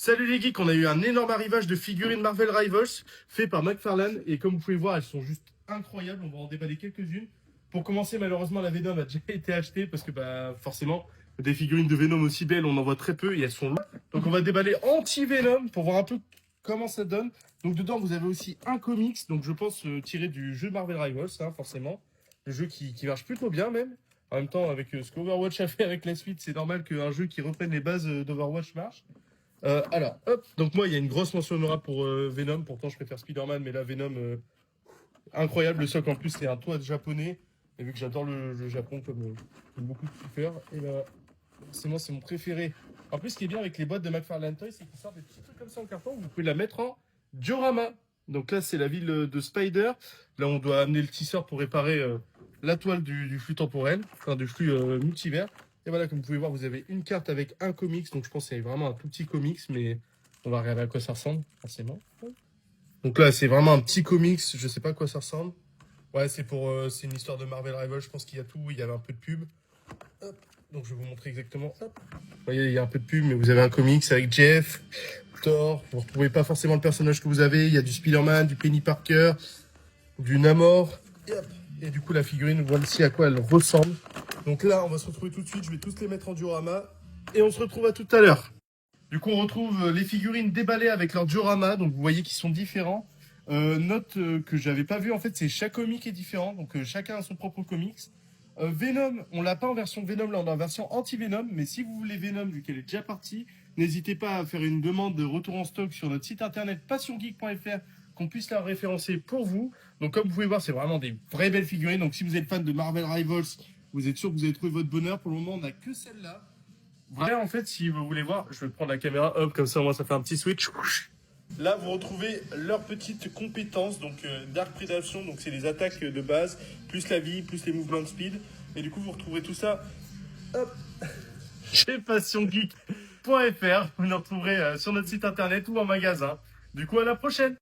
Salut les geeks, on a eu un énorme arrivage de figurines Marvel Rivals fait par McFarlane et comme vous pouvez voir elles sont juste incroyables, on va en déballer quelques-unes. Pour commencer malheureusement la Venom a déjà été achetée parce que forcément des figurines de Venom aussi belles on en voit très peu et elles sont là. Donc on va déballer anti-Venom pour voir un peu comment ça donne. Donc dedans vous avez aussi un comics, donc je pense tiré du jeu Marvel Rivals hein, forcément. Le jeu qui marche plutôt bien même. En même temps avec ce qu'Overwatch a fait avec la suite c'est normal qu'un jeu qui reprenne les bases d'Overwatch marche. Alors, hop, donc moi, il y a une grosse mention honorable pour Venom. Pourtant, je préfère Spider-Man, mais là, Venom, incroyable. Le socle, en plus, c'est un toit japonais. Et vu que j'adore le Japon, comme beaucoup de kiffeurs, et là, forcément, c'est mon préféré. En plus, ce qui est bien avec les boîtes de McFarlane Toys, c'est qu'ils sortent des petits trucs comme ça en carton. Vous pouvez la mettre en diorama. Donc là, c'est la ville de Spider. Là, on doit amener le tisseur pour réparer la toile du flux temporel, enfin du flux multivers. Et voilà, comme vous pouvez voir, vous avez une carte avec un comics. Donc je pense que c'est vraiment un tout petit comics, mais on va regarder à quoi ça ressemble, forcément. Donc là, c'est vraiment un petit comics. Je sais pas à quoi ça ressemble. Ouais, c'est une histoire de Marvel Rivals. Je pense qu'il y a tout. Il y avait un peu de pub. Hop. Donc je vais vous montrer exactement. Hop. Vous voyez, il y a un peu de pub, mais vous avez un comics avec Jeff, Thor. Vous ne retrouvez pas forcément le personnage que vous avez. Il y a du Spider-Man, du Penny Parker, du Namor. Et, hop. Et du coup, la figurine, voici à quoi elle ressemble. Donc là, on va se retrouver tout de suite. Je vais tous les mettre en diorama. Et on se retrouve à tout à l'heure. Du coup, on retrouve les figurines déballées avec leur diorama. Donc vous voyez qu'ils sont différents. Note que j'avais pas vu, en fait, c'est chaque comic est différent. Donc chacun a son propre comics. Venom, on l'a pas en version Venom, là on est en version anti-Venom. Mais si vous voulez Venom, vu qu'elle est déjà partie, n'hésitez pas à faire une demande de retour en stock sur notre site internet passiongeek.fr qu'on puisse la référencer pour vous. Donc comme vous pouvez voir, c'est vraiment des vraies belles figurines. Donc si vous êtes fan de Marvel Rivals, vous êtes sûr que vous avez trouvé votre bonheur. Pour le moment, on n'a que celle-là. Vrai, en fait, si vous voulez voir, je vais prendre la caméra, hop, comme ça, moi, ça fait un petit switch. Là, vous retrouvez leurs petites compétences, donc Dark Predation, donc c'est les attaques de base, plus la vie, plus les mouvements de speed. Et du coup, vous retrouverez tout ça, hop, chez passiongeek.fr. Vous nous retrouverez sur notre site internet ou en magasin. Du coup, à la prochaine!